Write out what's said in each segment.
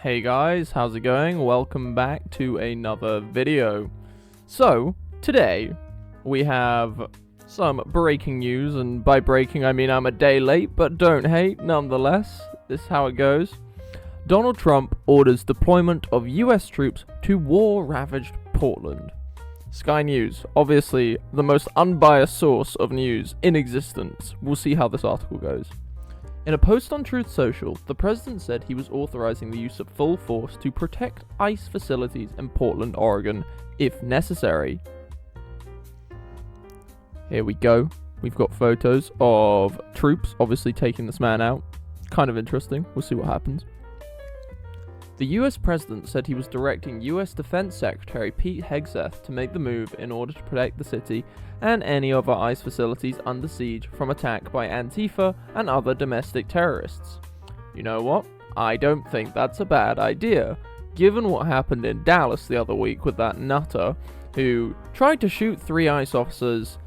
Hey guys, how's it going? Welcome back to another video. So, today we have some breaking news, and by breaking I mean I'm a day late, but don't hate, nonetheless. This is how it goes. Donald Trump orders deployment of US troops to war-ravaged Portland. Sky News, obviously the most unbiased source of news in existence. We'll see how this article goes. In a post on Truth Social, the president said he was authorizing the use of full force to protect ICE facilities in Portland, Oregon, if necessary. Here we go. We've got photos of troops obviously taking this man out. Kind of interesting. We'll see what happens. The US president said he was directing US Defense Secretary Pete Hegseth to make the move in order to protect the city and any other ICE facilities under siege from attack by Antifa and other domestic terrorists. You know what? I don't think that's a bad idea, given what happened in Dallas the other week with that nutter who tried to shoot 3 ICE officers,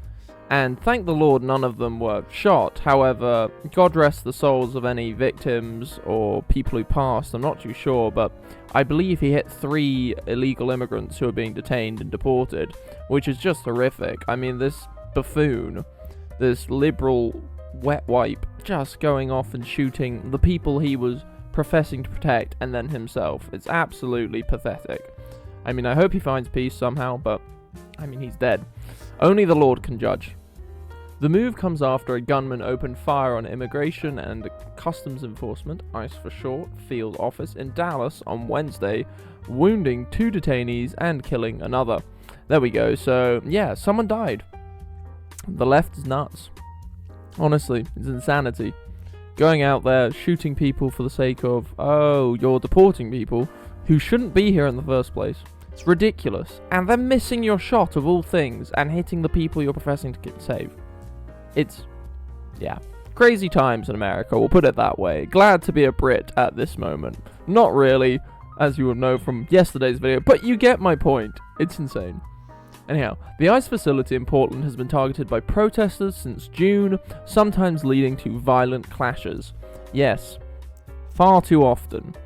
and thank the Lord none of them were shot. However, God rest the souls of any victims or people who passed, I'm not too sure, but I believe he hit 3 illegal immigrants who are being detained and deported, which is just horrific. I mean, this buffoon, this liberal wet wipe, just going off and shooting the people he was professing to protect and then himself. It's absolutely pathetic. I mean, I hope he finds peace somehow, but I mean, he's dead. Only the Lord can judge. The move comes after a gunman opened fire on Immigration and Customs Enforcement, ICE for short, field office in Dallas on Wednesday, wounding 2 detainees and killing another. There we go. So, yeah, someone died. The left is nuts. Honestly, it's insanity. Going out there, shooting people for the sake of, oh, you're deporting people who shouldn't be here in the first place. It's ridiculous. And then missing your shot of all things and hitting the people you're professing to save. It's, yeah, crazy times in America, we'll put it that way. Glad to be a Brit at this moment. Not really, as you will know from yesterday's video, but you get my point. It's insane. Anyhow, the ICE facility in Portland has been targeted by protesters since June, sometimes leading to violent clashes. Yes, far too often.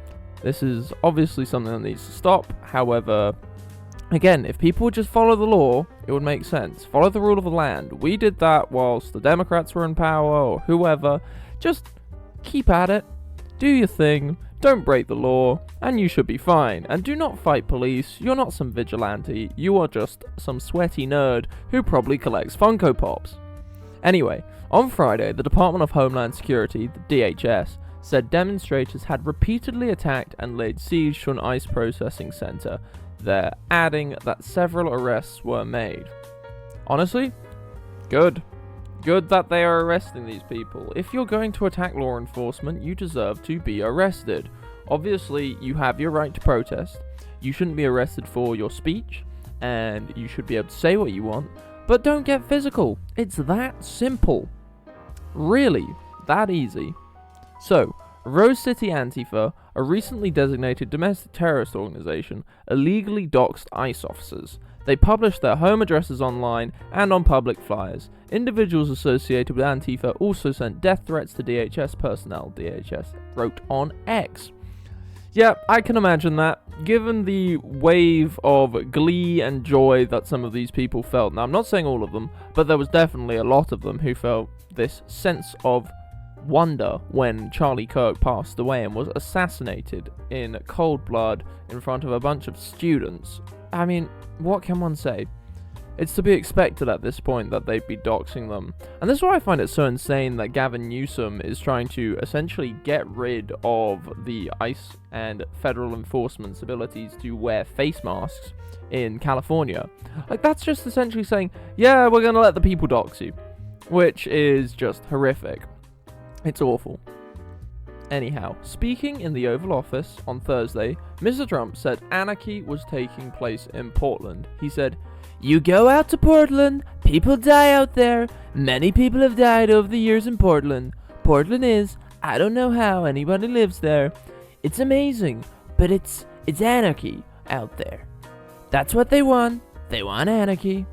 This is obviously something that needs to stop. However, again, if people would just follow the law, it would make sense. Follow the rule of the land. We did that whilst the Democrats were in power or whoever. Just keep at it. Do your thing. Don't break the law, and you should be fine. And do not fight police. You're not some vigilante. You are just some sweaty nerd who probably collects Funko Pops. Anyway, on Friday, the Department of Homeland Security, the DHS, said demonstrators had repeatedly attacked and laid siege to an ICE processing center. They're adding that several arrests were made. Honestly, good. Good that they are arresting these people. If you're going to attack law enforcement, you deserve to be arrested. Obviously, you have your right to protest. You shouldn't be arrested for your speech, and you should be able to say what you want, but don't get physical. It's that simple. Really, that easy. So, Rose City Antifa, a recently designated domestic terrorist organization, illegally doxed ICE officers. They published their home addresses online and on public flyers. Individuals associated with Antifa also sent death threats to DHS personnel, DHS wrote on X. Yeah, I can imagine that, given the wave of glee and joy that some of these people felt. Now, I'm not saying all of them, but there was definitely a lot of them who felt this sense of wonder when Charlie Kirk passed away and was assassinated in cold blood in front of a bunch of students. I mean, what can one say? It's to be expected at this point that they'd be doxing them. And this is why I find it so insane that Gavin Newsom is trying to essentially get rid of the ICE and federal enforcement's abilities to wear face masks in California. Like, that's just essentially saying, yeah, we're gonna let the people dox you. Which is just horrific. It's awful. Anyhow, speaking in the Oval Office on Thursday, Mr. Trump said anarchy was taking place in Portland. He said, "You go out to Portland, people die out there. Many people have died over the years in Portland. Portland is, I don't know how anybody lives there. It's amazing, but it's anarchy out there. That's what they want. They want anarchy."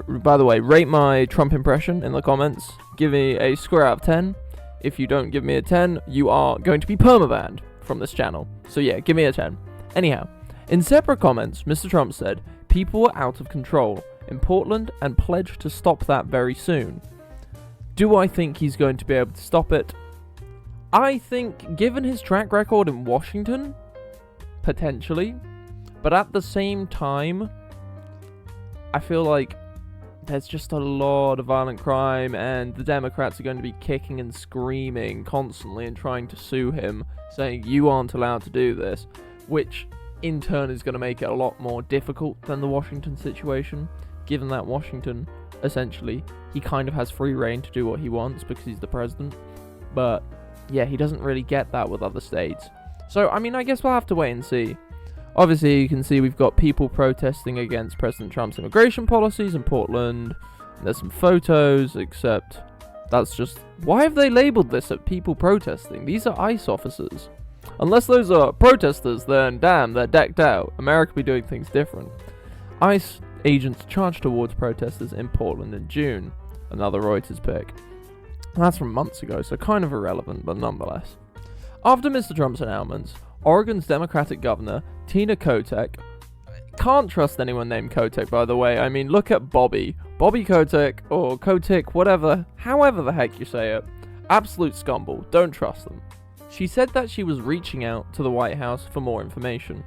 By the way, rate my Trump impression in the comments. Give me a score out of 10. If you don't give me a 10, you are going to be permabanned from this channel. So yeah, give me a 10. Anyhow, in separate comments, Mr. Trump said, people were out of control in Portland and pledged to stop that very soon. Do I think he's going to be able to stop it? I think, given his track record in Washington, potentially. But at the same time, I feel like there's just a lot of violent crime, and the Democrats are going to be kicking and screaming constantly and trying to sue him, saying you aren't allowed to do this, which in turn is going to make it a lot more difficult than the Washington situation, given that Washington, essentially, he kind of has free reign to do what he wants because he's the president. But yeah, he doesn't really get that with other states. So, I mean, I guess we'll have to wait and see. Obviously, you can see we've got people protesting against President Trump's immigration policies in Portland. There's some photos, except that's just... Why have they labeled this as people protesting? These are ICE officers. Unless those are protesters, then damn, they're decked out. America be doing things different. ICE agents charged towards protesters in Portland in June. Another Reuters pick. That's from months ago, so kind of irrelevant, but nonetheless. After Mr. Trump's announcements, Oregon's Democratic governor, Tina Kotek, can't trust anyone named Kotek, by the way. I mean, look at Bobby Kotek, or Kotik, whatever, however the heck you say it. Absolute scumbag, don't trust them. She said that she was reaching out to the White House for more information.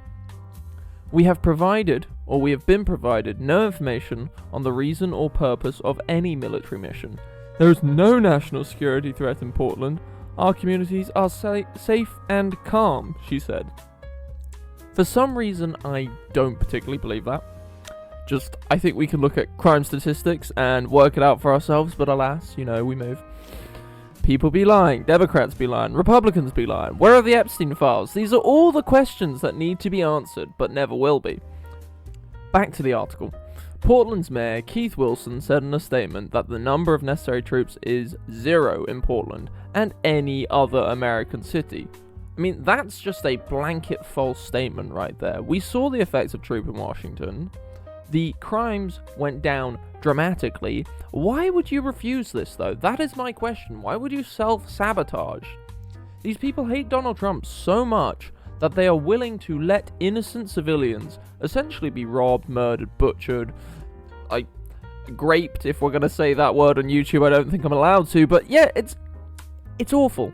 We have been provided no information on the reason or purpose of any military mission. There is no national security threat in Portland. Our communities are safe and calm, she said. For some reason, I don't particularly believe that. I think we can look at crime statistics and work it out for ourselves, but alas, we move. People be lying, Democrats be lying, Republicans be lying. Where are the Epstein files? These are all the questions that need to be answered, but never will be. Back to the article. Portland's mayor, Keith Wilson, said in a statement that the number of necessary troops is 0 in Portland and any other American city. I mean, that's just a blanket false statement right there. We saw the effects of troop in Washington. The crimes went down dramatically. Why would you refuse this, though? That is my question. Why would you self-sabotage? These people hate Donald Trump so much that they are willing to let innocent civilians essentially be robbed, murdered, butchered, graped, if we're going to say that word on YouTube. I don't think I'm allowed to, but yeah, it's awful.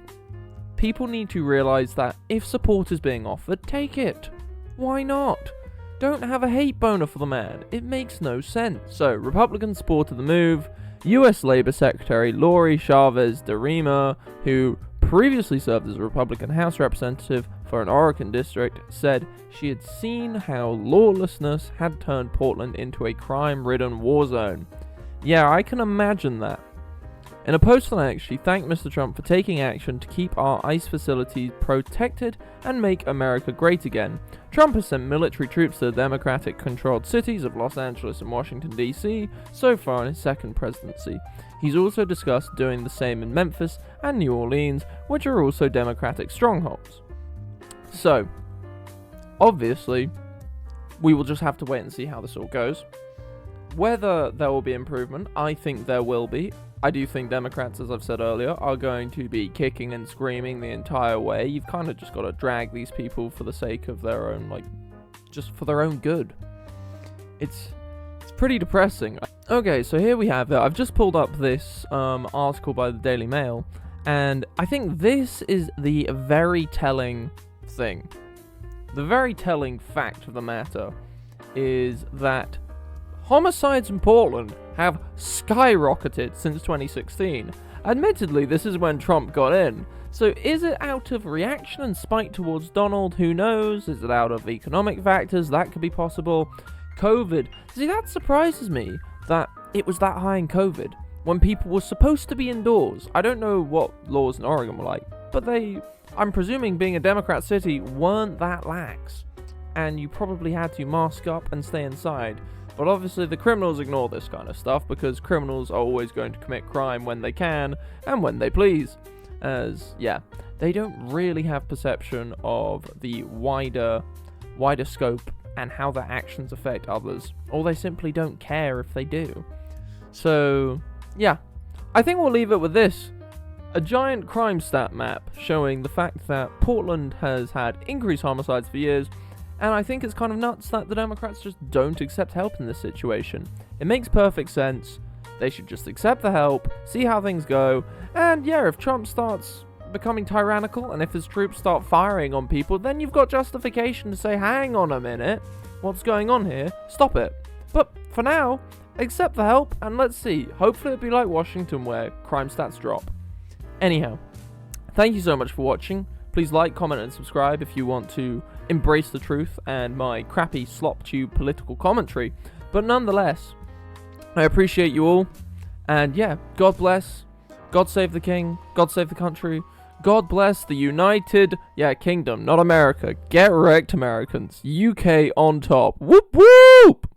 People need to realize that if support is being offered, take it. Why not? Don't have a hate boner for the man. It makes no sense. So, Republicans supported the move. U.S. Labor Secretary Lori Chavez DeRima, who previously served as a Republican House representative for an Oregon district, said she had seen how lawlessness had turned Portland into a crime-ridden war zone. Yeah, I can imagine that. In a post on X, she thanked Mr. Trump for taking action to keep our ICE facilities protected and make America great again. Trump has sent military troops to the Democratic-controlled cities of Los Angeles and Washington, D.C. so far in his second presidency. He's also discussed doing the same in Memphis and New Orleans, which are also Democratic strongholds. So, obviously, we will just have to wait and see how this all goes. Whether there will be improvement, I think there will be. I do think Democrats, as I've said earlier, are going to be kicking and screaming the entire way. You've kind of just got to drag these people for the sake of their own, just for their own good. It's pretty depressing. Okay, so here we have it. I've just pulled up this article by the Daily Mail, and I think this is the very telling thing. The very telling fact of the matter is that homicides in Portland have skyrocketed since 2016. Admittedly, this is when Trump got in. So is it out of reaction and spite towards Donald? Who knows? Is it out of economic factors? That could be possible. COVID. See, that surprises me that it was that high in COVID when people were supposed to be indoors. I don't know what laws in Oregon were like, but I'm presuming being a Democrat city, weren't that lax. And you probably had to mask up and stay inside. But obviously the criminals ignore this kind of stuff because criminals are always going to commit crime when they can and when they please. As, yeah, they don't really have perception of the wider scope and how their actions affect others. Or they simply don't care if they do. So, yeah, I think we'll leave it with this. a giant crime stat map showing the fact that Portland has had increased homicides for years, and I think it's kind of nuts that the Democrats just don't accept help in this situation. It makes perfect sense. They should just accept the help, see how things go, and yeah, if Trump starts becoming tyrannical and if his troops start firing on people, then you've got justification to say, hang on a minute, what's going on here? Stop it. But for now, accept the help, and let's see. Hopefully it'll be like Washington where crime stats drop. Anyhow, thank you so much for watching. Please like, comment, and subscribe if you want to embrace the truth and my crappy slop tube political commentary. But nonetheless, I appreciate you all. And yeah, God bless. God save the king. God save the country. God bless the United, Kingdom, not America. Get wrecked, Americans. UK on top. Whoop whoop!